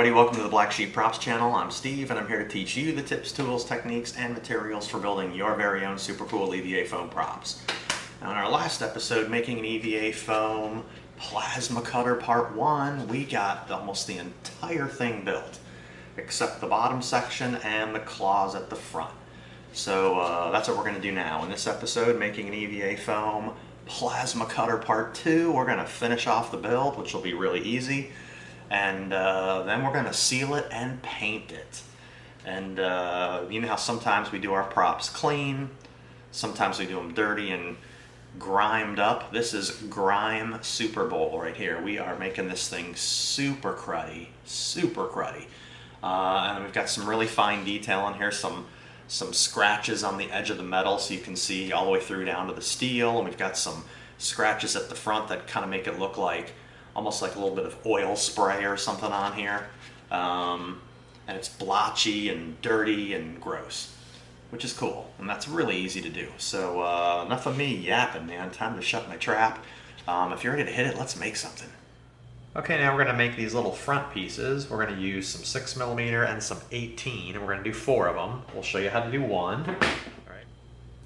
everybody, welcome to the Black Sheep Props channel. I'm Steve and I'm here to teach you the tips, tools, techniques, and materials for building your very own super cool EVA foam props. Now in our last episode, making an EVA foam Plasma Cutter Part 1, we got almost the entire thing built, except the bottom section and the claws at the front. So that's what we're going to do now. In this episode, making an EVA foam Plasma Cutter Part 2, we're going to finish off the build, which will be really easy. And then we're going to seal it and paint it. And you know how sometimes we do our props clean, sometimes we do them dirty and grimed up. This is Grime Super Bowl right here. We are making this thing super cruddy, super cruddy. And we've got some really fine detail in here, some scratches on the edge of the metal so you can see all the way through down to the steel. And we've got some scratches at the front that kind of make it look like almost like a little bit of oil spray or something on here. And it's blotchy and dirty and gross, which is cool. And that's really easy to do. So enough of me yapping, man. Time to shut my trap. If you're ready to hit it, let's make something. Okay, now we're going to make these little front pieces. We're going to use some 6mm and some 18, and we're going to do 4 of them. We'll show you how to do one. All right.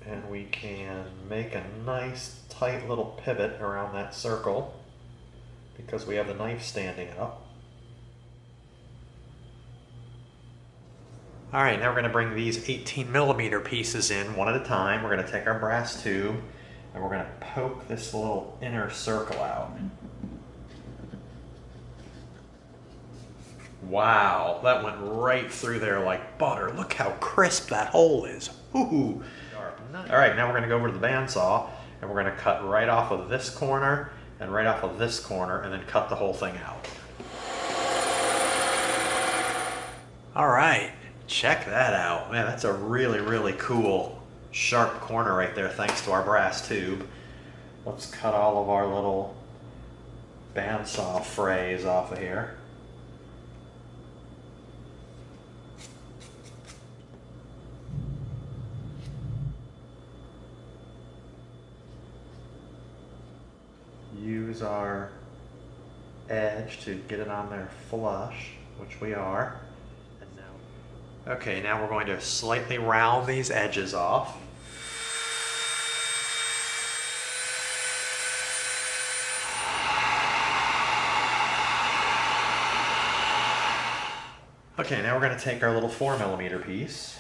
And we can make a nice tight little pivot around that circle, because we have the knife standing up. Alright, now we're going to bring these 18mm pieces in one at a time. We're going to take our brass tube and we're going to poke this little inner circle out. Wow, that went right through there like butter. Look how crisp that hole is. Ooh. Alright, now we're going to go over to the bandsaw and we're going to cut right off of this corner and right off of this corner, and then cut the whole thing out. All right, check that out. Man, that's a really, really cool, sharp corner right there, thanks to our brass tube. Let's cut all of our little bandsaw frays off of here. Use our edge to get it on there flush, which we are. And now, okay, now we're going to slightly round these edges off. Okay, now we're going to take our little 4mm piece.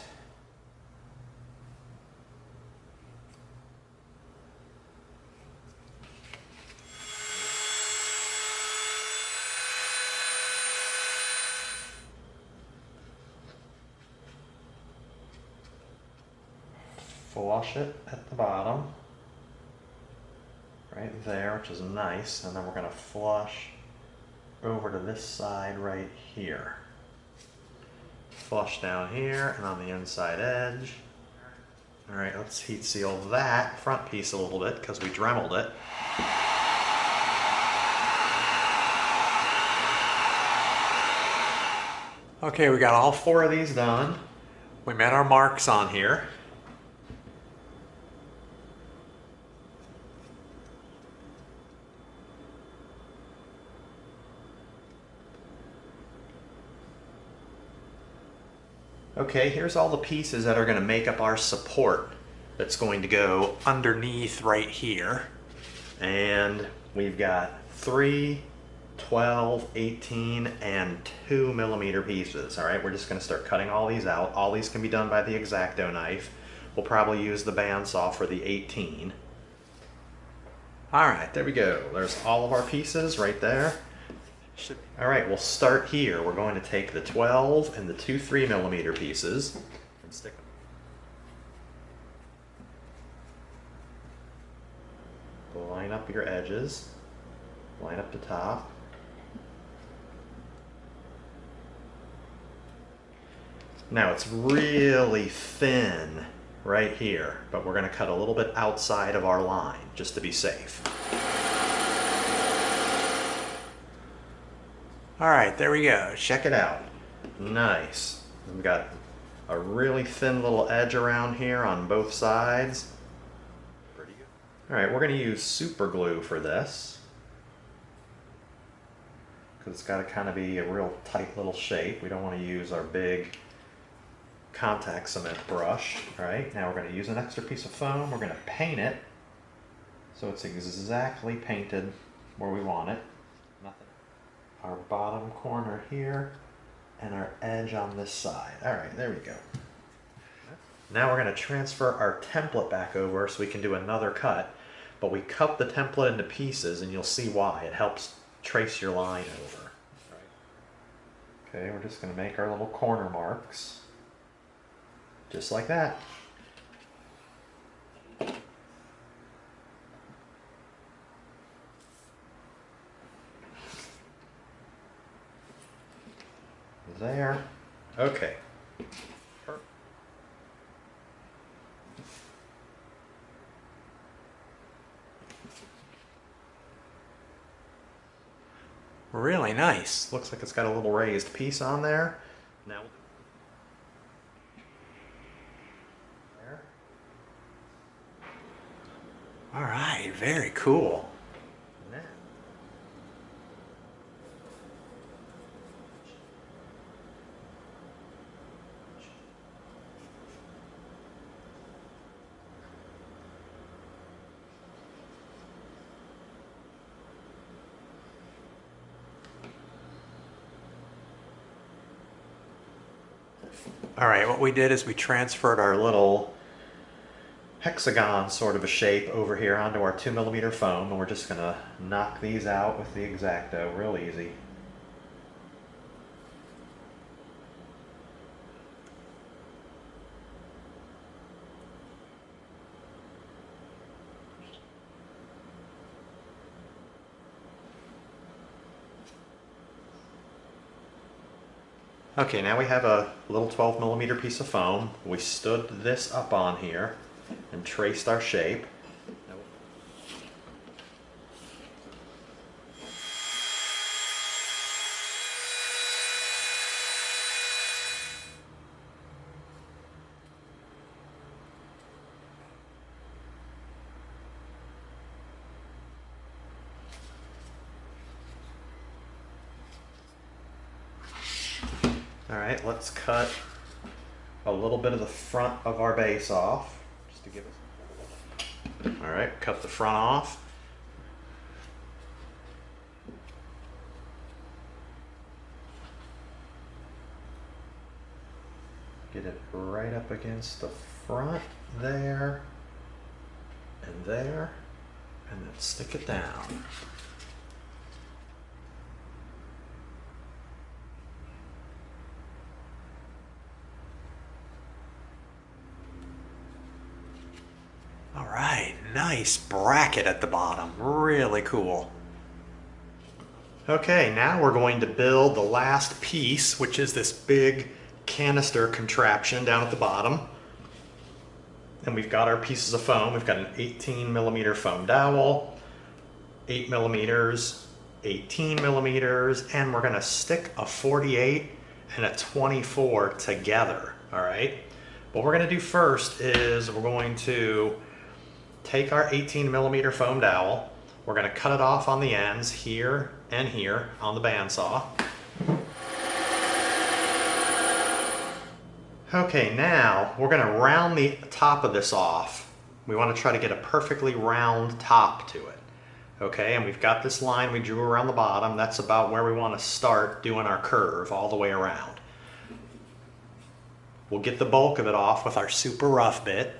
Flush it at the bottom, right there, which is nice, and then we're going to flush over to this side right here. Flush down here and on the inside edge. Alright, let's heat seal that front piece a little bit because we dremeled it. Okay, we got all 4 of these done. We made our marks on here. Okay, here's all the pieces that are going to make up our support that's going to go underneath right here. And we've got 3, 12, 18, and 2mm pieces. Alright, we're just going to start cutting all these out. All these can be done by the X-Acto knife. We'll probably use the bandsaw for the 18. Alright, there we go. There's all of our pieces right there. Alright, we'll start here. We're going to take the 12 and the 2 3mm pieces and stick them. Line up your edges. Line up the top. Now it's really thin right here, but we're going to cut a little bit outside of our line just to be safe. Alright, there we go. Check it out. Nice. We've got a really thin little edge around here on both sides. Pretty good. Alright, we're going to use super glue for this. because it's got to kind of be a real tight little shape. We don't want to use our big contact cement brush. All right, now we're going to use an extra piece of foam. We're going to paint it so it's exactly painted where we want it. Nothing. Our bottom corner here and our edge on this side. All right, there we go. Now we're going to transfer our template back over so we can do another cut, but we cut the template into pieces and you'll see why. It helps trace your line over. Okay, we're just going to make our little corner marks, just like that. There. Okay. Really nice. Looks like it's got a little raised piece on there. Now, there. All right, very cool. Now. All right, what we did is we transferred our little hexagon sort of a shape over here onto our 2mm foam, and we're just going to knock these out with the X-Acto real easy. Okay, now we have a little 12mm piece of foam. We stood this up on here and traced our shape. All right, let's cut a little bit of the front of our base off, just to give us. All right, cut the front off. Get it right up against the front there, and then stick it down. All right, nice bracket at the bottom, really cool. Okay, now we're going to build the last piece, which is this big canister contraption down at the bottom. And we've got our pieces of foam. We've got an 18mm foam dowel, 8mm, 18mm, and we're gonna stick a 48 and a 24 together, all right? What we're gonna do first is we're going to take our 18mm foam dowel, we're going to cut it off on the ends here and here on the bandsaw. Okay, now we're going to round the top of this off. We want to try to get a perfectly round top to it. Okay, and we've got this line we drew around the bottom. That's about where we want to start doing our curve all the way around. We'll get the bulk of it off with our super rough bit.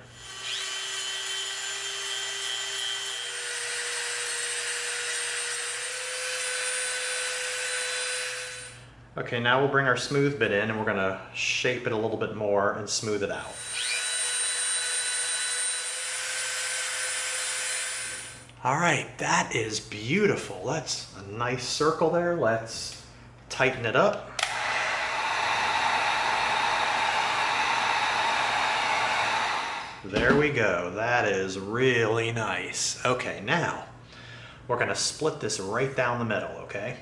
Okay, now we'll bring our smooth bit in and we're going to shape it a little bit more and smooth it out. All right, that is beautiful. That's a nice circle there. Let's tighten it up. There we go. That is really nice. Okay, now we're going to split this right down the middle, okay?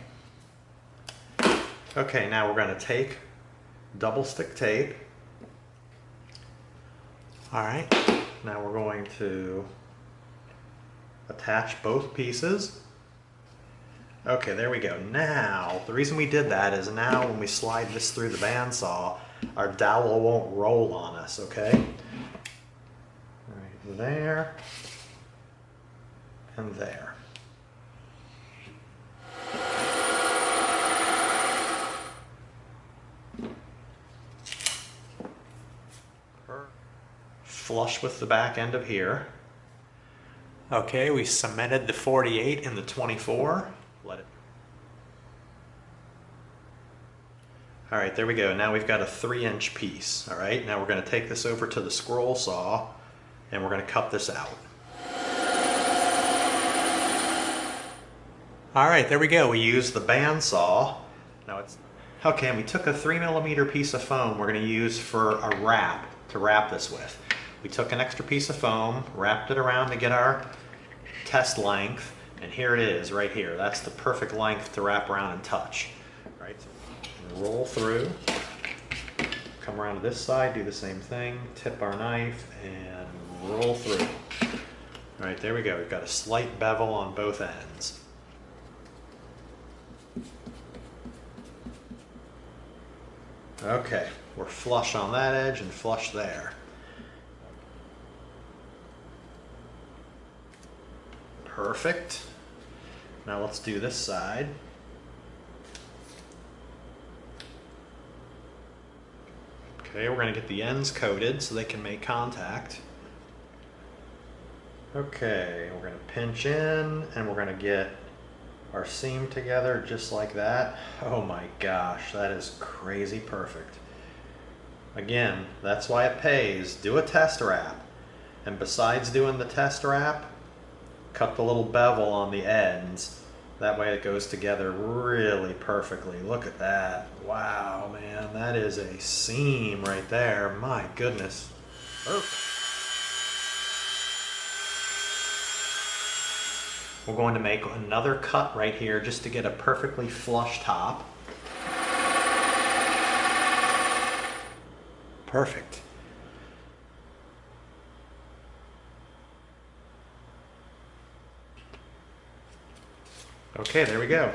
Okay, now we're going to take double stick tape. All right, now we're going to attach both pieces. Okay, there we go. Now, the reason we did that is now when we slide this through the bandsaw, our dowel won't roll on us, okay? Right there and there. Flush with the back end of here. Okay, we cemented the 48 in the 24. Let it. All right, there we go. Now we've got a 3-inch piece. All right, now we're going to take this over to the scroll saw and we're going to cut this out. All right, there we go. We used the bandsaw. Now it's okay, and we took a 3mm piece of foam we're going to use for a wrap to wrap this with. We took an extra piece of foam, wrapped it around to get our test length, and here it is right here. That's the perfect length to wrap around and touch. All right, so roll through, come around to this side, do the same thing, tip our knife, and roll through. All right, there we go. We've got a slight bevel on both ends. Okay, we're flush on that edge and flush there. Perfect. Now let's do this side. Okay, we're going to get the ends coated so they can make contact. Okay, we're going to pinch in and we're going to get our seam together just like that. Oh my gosh, that is crazy perfect. Again, that's why it pays. Do a test wrap. And besides doing the test wrap, cut the little bevel on the ends. That way it goes together really perfectly. Look at that. Wow, man, that is a seam right there. My goodness. Perfect. We're going to make another cut right here just to get a perfectly flush top. Perfect. Okay, there we go.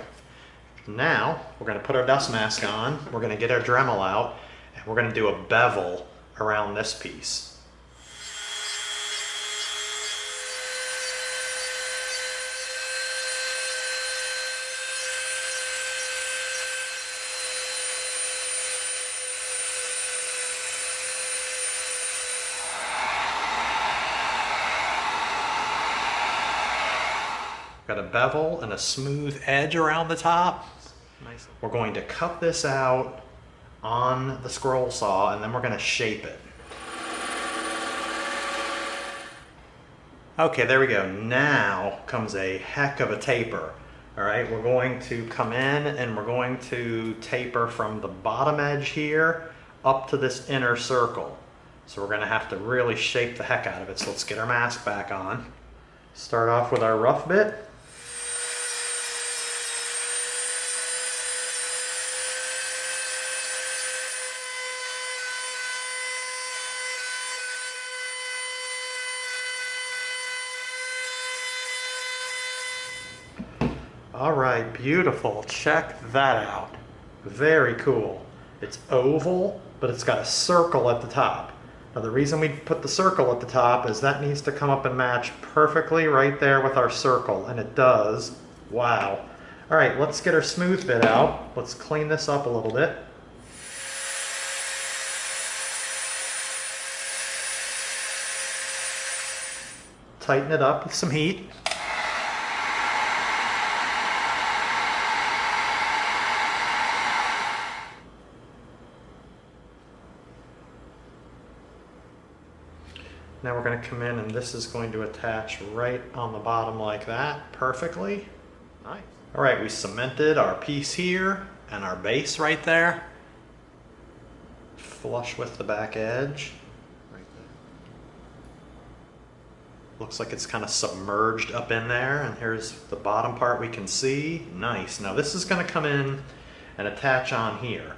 Now we're going to put our dust mask on, we're going to get our Dremel out, and we're going to do a bevel around this piece. Got a bevel and a smooth edge around the top. Nice. We're going to cut this out on the scroll saw and then we're going to shape it. Okay, there we go. Now comes a heck of a taper. All right, we're going to come in and we're going to taper from the bottom edge here up to this inner circle. So we're going to have to really shape the heck out of it. So let's get our mask back on. Start off with our rough bit. All right, beautiful. Check that out. Very cool. It's oval, but it's got a circle at the top. Now the reason we put the circle at the top is that needs to come up and match perfectly right there with our circle, and it does. Wow. All right, let's get our smooth bit out. Let's clean this up a little bit. Tighten it up with some heat. Now we're going to come in and this is going to attach right on the bottom like that, perfectly. Nice. All right, we cemented our piece here and our base right there. Flush with the back edge. Right there. Looks like it's kind of submerged up in there, and here's the bottom part we can see. Nice. Now this is going to come in and attach on here.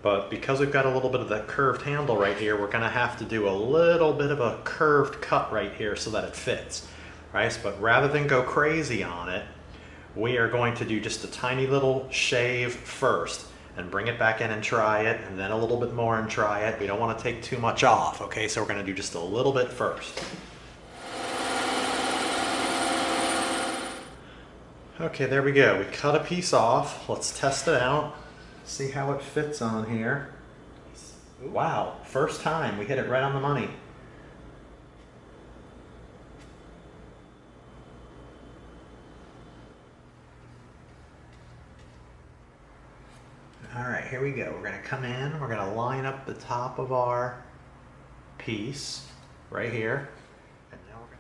But because we've got a little bit of that curved handle right here, we're going to have to do a little bit of a curved cut right here so that it fits. Right? But rather than go crazy on it, we are going to do just a tiny little shave first and bring it back in and try it, and then a little bit more and try it. We don't want to take too much off, okay? So we're going to do just a little bit first. Okay, there we go. We cut a piece off. Let's test it out. See how it fits on here. Wow, first time we hit it right on the money. All right, here we go. We're gonna come in, we're gonna line up the top of our piece right here. And now we're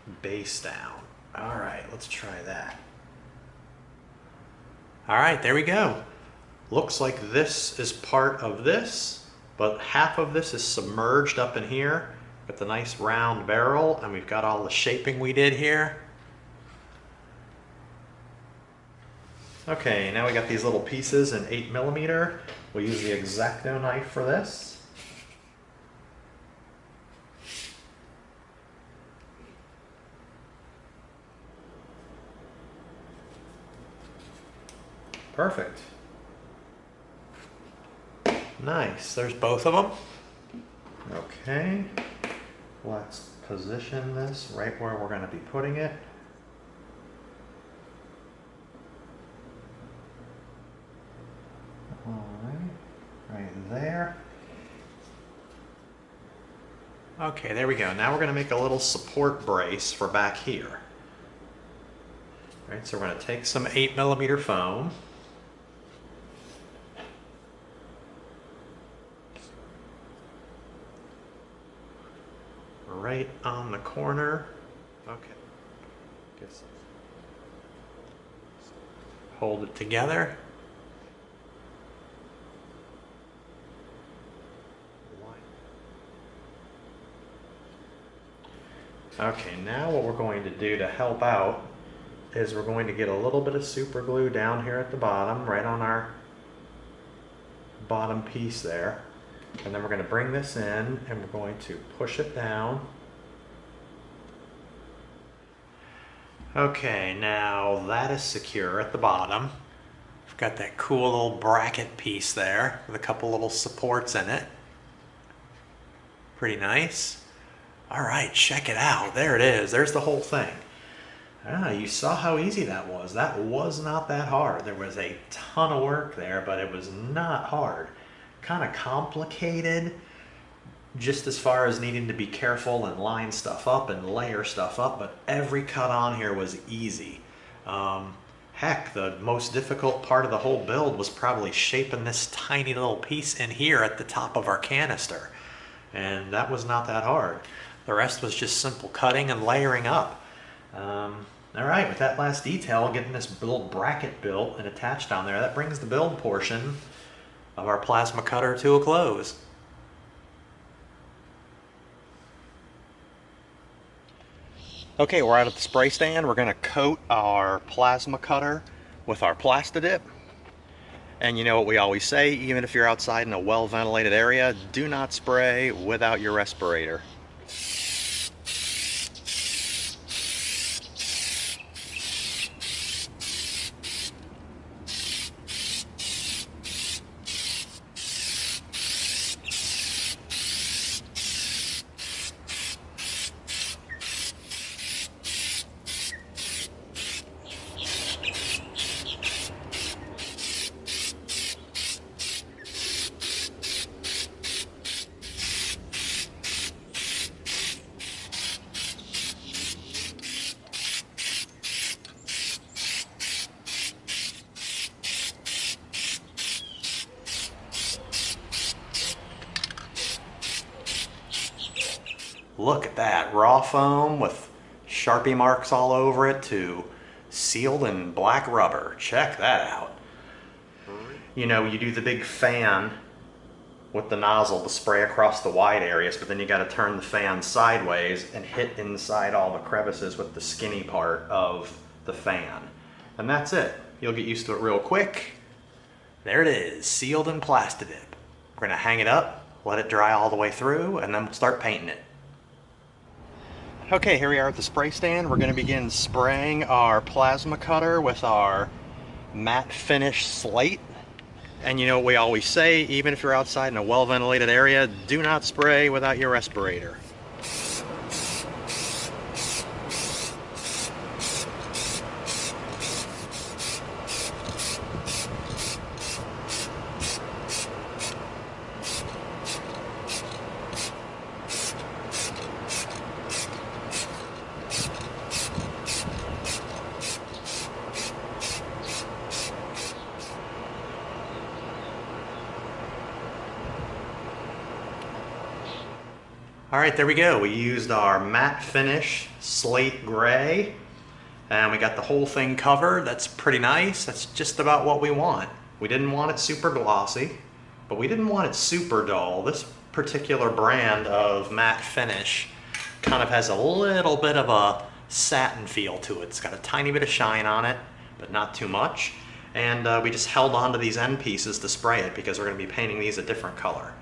gonna base down. All right, let's try that. All right, there we go. Looks like this is part of this, but half of this is submerged up in here with the nice round barrel, and we've got all the shaping we did here. Okay, now we got these little pieces in 8mm. We'll use the X-Acto knife for this. Perfect. Nice, there's both of them. Okay, let's position this right where we're going to be putting it. Right there. Okay, there we go. Now we're going to make a little support brace for back here. All right, so we're going to take some 8mm foam. Right on the corner. Okay. Hold it together. Okay, now what we're going to do to help out is we're going to get a little bit of super glue down here at the bottom, right on our bottom piece there. And then we're going to bring this in and we're going to push it down. Okay, now that is secure at the bottom. We've got that cool little bracket piece there with a couple little supports in it. Pretty nice. All right, check it out. There it is. There's the whole thing. Ah, you saw how easy that was. That was not that hard. There was a ton of work there, but it was not hard. Kind of complicated, just as far as needing to be careful and line stuff up and layer stuff up, but every cut on here was easy. Heck, the most difficult part of the whole build was probably shaping this tiny little piece in here at the top of our canister. And that was not that hard. The rest was just simple cutting and layering up. All right, with that last detail, getting this little bracket built and attached on there, that brings the build portion of our plasma cutter to a close. Okay, we're out at the spray stand. We're gonna coat our plasma cutter with our Plastidip. And you know what we always say, even if you're outside in a well-ventilated area, do not spray without your respirator. Look at that, raw foam with Sharpie marks all over it to sealed in black rubber. Check that out. You know, you do the big fan with the nozzle to spray across the wide areas, but then you got to turn the fan sideways and hit inside all the crevices with the skinny part of the fan. And that's it. You'll get used to it real quick. There it is, sealed in Plastidip. We're gonna hang it up, let it dry all the way through, and then we'll start painting it. Okay, here we are at the spray stand. We're going to begin spraying our plasma cutter with our matte finish slate. And you know what we always say, even if you're outside in a well-ventilated area, do not spray without your respirator. All right, there we go. We used our matte finish slate gray, and we got the whole thing covered. That's pretty nice. That's just about what we want. We didn't want it super glossy, but we didn't want it super dull. This particular brand of matte finish kind of has a little bit of a satin feel to it. It's got a tiny bit of shine on it, but not too much. And we just held on to these end pieces to spray it because we're going to be painting these a different color.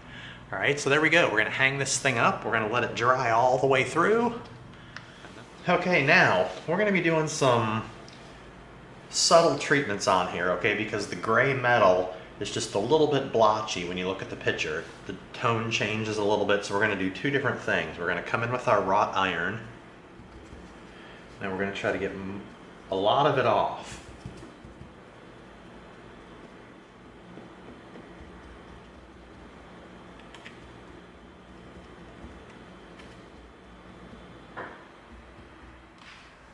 All right, so there we go. We're going to hang this thing up. We're going to let it dry all the way through. Okay, now we're going to be doing some subtle treatments on here, okay, because the gray metal is just a little bit blotchy when you look at the picture. The tone changes a little bit, so we're going to do two different things. We're going to come in with our wrought iron, and we're going to try to get a lot of it off.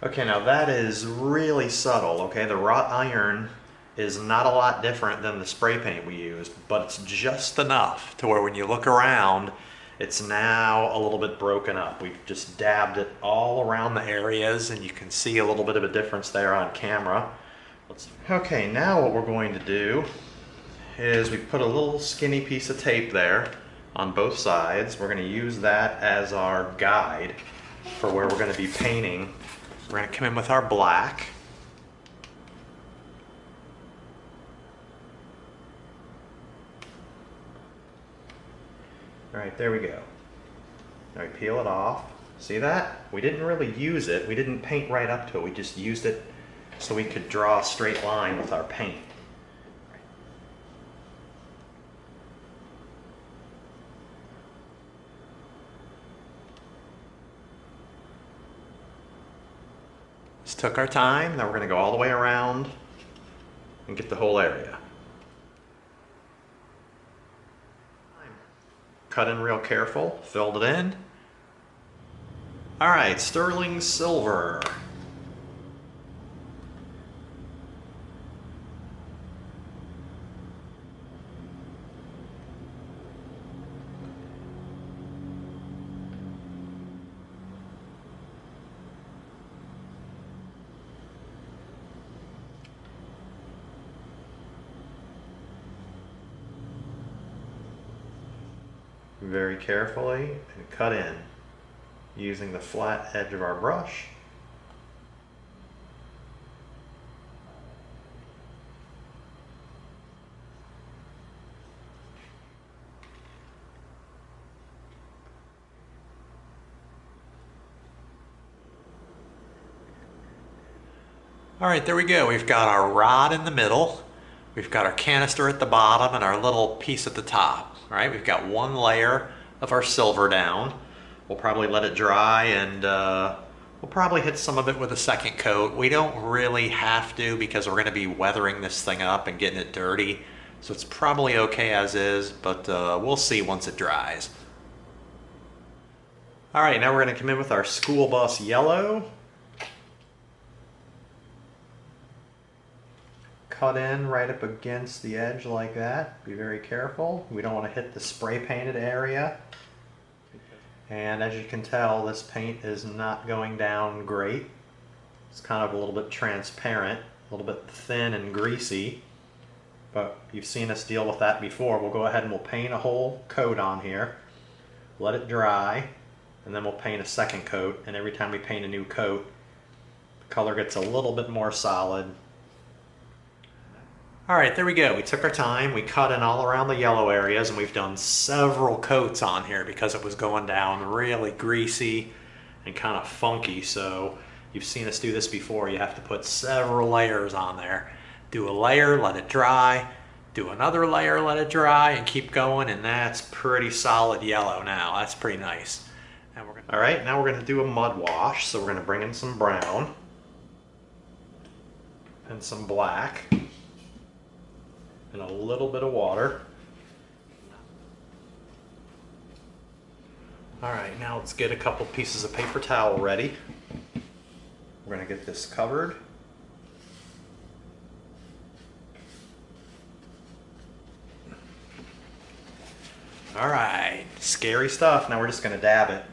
Okay, now that is really subtle, okay? The wrought iron is not a lot different than the spray paint we used, but it's just enough to where when you look around, it's now a little bit broken up. We've just dabbed it all around the areas, and you can see a little bit of a difference there on camera. Okay, now what we're going to do is we put a little skinny piece of tape there on both sides. We're going to use that as our guide for where we're going to be painting. We're going to come in with our black. All right, there we go. Now we peel it off. See that? We didn't really use it. We didn't paint right up to it. We just used it so we could draw a straight line with our paint. Just took our time. Now we're going to go all the way around and get the whole area. Cut in real careful, filled it in. All right, sterling silver. Very carefully and cut in using the flat edge of our brush. All right, there we go. We've got our rod in the middle. We've got our canister at the bottom and our little piece at the top. All right, we've got one layer of our silver down. We'll probably let it dry, and we'll probably hit some of it with a second coat. We don't really have to because we're going to be weathering this thing up and getting it dirty. So it's probably okay as is, but we'll see once it dries. All right, now we're going to come in with our school bus yellow. Cut in right up against the edge like that. Be very careful. We don't want to hit the spray painted area. And as you can tell, this paint is not going down great. It's kind of a little bit transparent, a little bit thin and greasy, but you've seen us deal with that before. We'll go ahead and we'll paint a whole coat on here, let it dry, and then we'll paint a second coat. And every time we paint a new coat, the color gets a little bit more solid. All right, there we go. We took our time, we cut in all around the yellow areas, and we've done several coats on here because it was going down really greasy and kind of funky, so you've seen us do this before. You have to put several layers on there. Do a layer, let it dry, do another layer, let it dry, and keep going, and that's pretty solid yellow now. That's pretty nice. All right, now we're going to do a mud wash, so we're going to bring in some brown and some black and a little bit of water. All right, now let's get a couple pieces of paper towel ready. We're going to get this covered. All right, scary stuff. Now we're just going to dab it.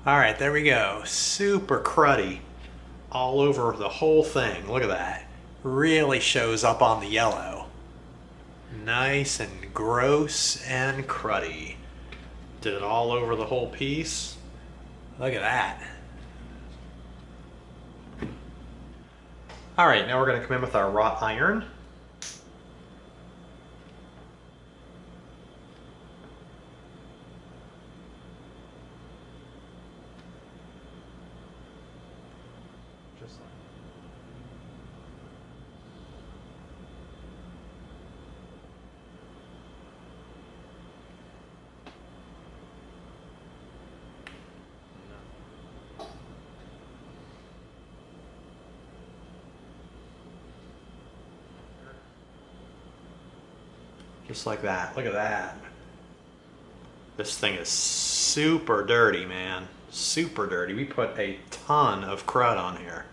All right, there we go. Super cruddy all over the whole thing. Look at that. Really shows up on the yellow. Nice and gross and cruddy. Did it all over the whole piece. Look at that. All right, now we're going to come in with our wrought iron. Just like that. Look at that. This thing is super dirty, man. Super dirty. We put a ton of crud on here.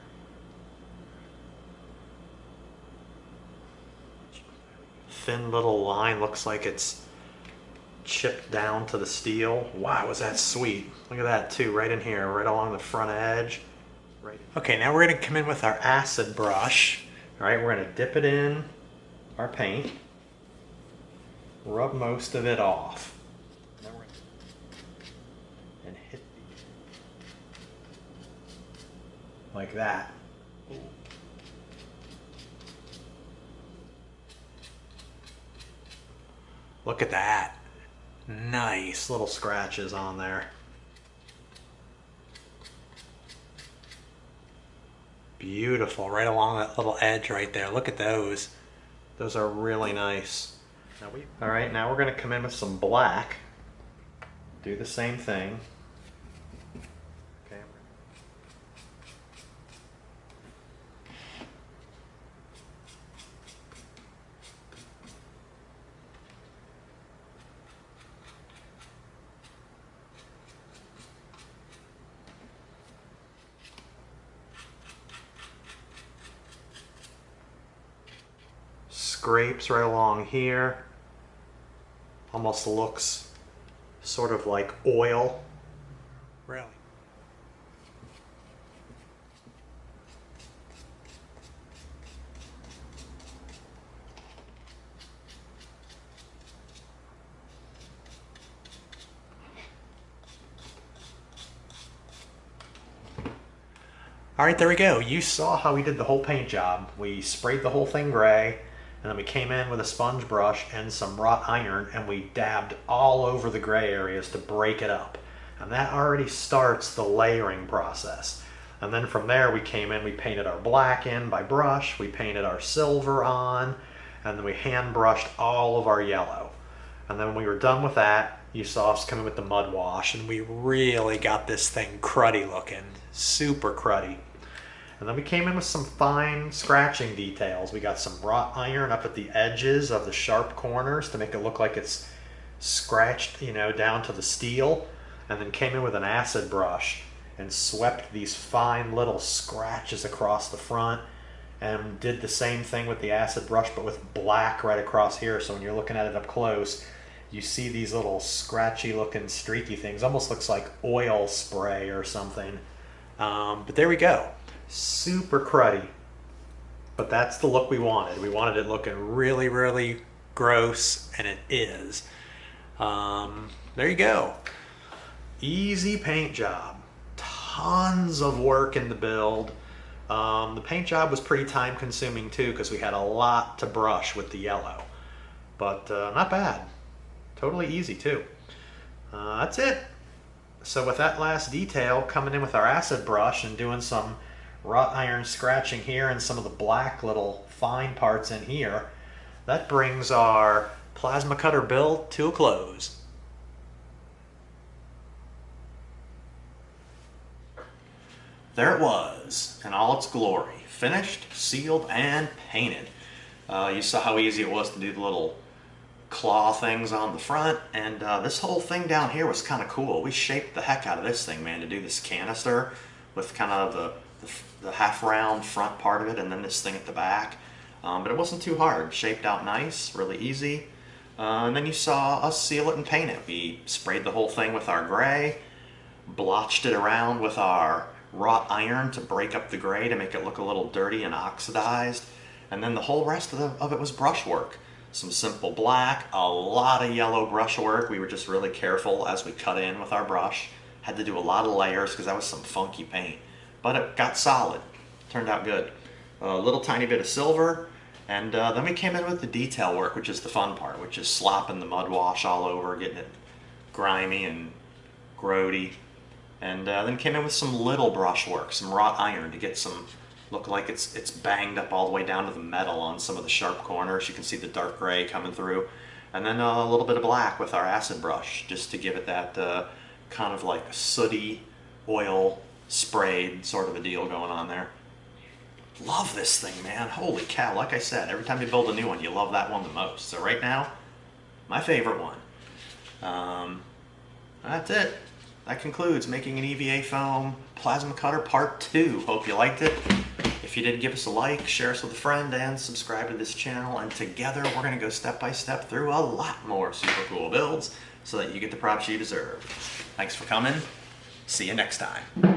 Thin little line, looks like it's chipped down to the steel. Wow, was that sweet. Look at that too, right in here, right along the front edge. Right. Okay, now we're gonna come in with our acid brush. All right, we're gonna dip it in our paint. Rub most of it off. And hit like that. Ooh. Look at that. Nice little scratches on there. Beautiful, right along that little edge right there. Look at those. Those are really nice. All right, now we're going to come in with some black. Do the same thing. Okay. Scrapes right along here. Almost looks sort of like oil. Really? All right, there we go. You saw how we did the whole paint job. We sprayed the whole thing gray, and then we came in with a sponge brush and some wrought iron, and we dabbed all over the gray areas to break it up. And that already starts the layering process. And then from there we came in, we painted our black in by brush, we painted our silver on, and then we hand brushed all of our yellow. And then when we were done with that, you saw us come in with the mud wash, and we really got this thing cruddy looking, super cruddy. And then we came in with some fine scratching details. We got some wrought iron up at the edges of the sharp corners to make it look like it's scratched, you know, down to the steel. And then came in with an acid brush and swept these fine little scratches across the front. And did the same thing with the acid brush, but with black right across here. So when you're looking at it up close, you see these little scratchy looking streaky things. Almost looks like oil spray or something. But there we go. Super cruddy. But that's the look we wanted. We wanted it looking really, really gross, and it is. There you go. Easy paint job. Tons of work in the build. The paint job was pretty time consuming too, because we had a lot to brush with the yellow. But not bad. Totally easy too. That's it. So with that last detail, coming in with our acid brush and doing some wrought iron scratching here and some of the black little fine parts in here, that brings our plasma cutter build to a close. There it was, in all its glory. Finished, sealed, and painted. You saw how easy it was to do the little claw things on the front, and this whole thing down here was kind of cool. We shaped the heck out of this thing, man, to do this canister with kind of the half round front part of it, and then this thing at the back. But it wasn't too hard. Shaped out nice, really easy. And then you saw us seal it and paint it. We sprayed the whole thing with our gray, blotched it around with our wrought iron to break up the gray to make it look a little dirty and oxidized, and then the whole rest of it was brushwork. Some simple black, a lot of yellow brushwork. We were just really careful as we cut in with our brush. Had to do a lot of layers because that was some funky paint, but it got solid. Turned out good. A little tiny bit of silver, and then we came in with the detail work, which is the fun part, which is slopping the mud wash all over, getting it grimy and grody. And then came in with some little brushwork, some wrought iron to get some, look like it's banged up all the way down to the metal on some of the sharp corners. You can see the dark gray coming through. And then a little bit of black with our acid brush, just to give it that kind of like sooty, oil sprayed sort of a deal going on there. Love this thing, man. Holy cow. Like I said, every time you build a new one, you love that one the most. So right now, my favorite one. That's it. That concludes making an EVA foam plasma cutter part 2. Hope you liked it. If you did, give us a like, share us with a friend, and subscribe to this channel. And together, we're going to go step by step through a lot more super cool builds so that you get the props you deserve. Thanks for coming. See you next time.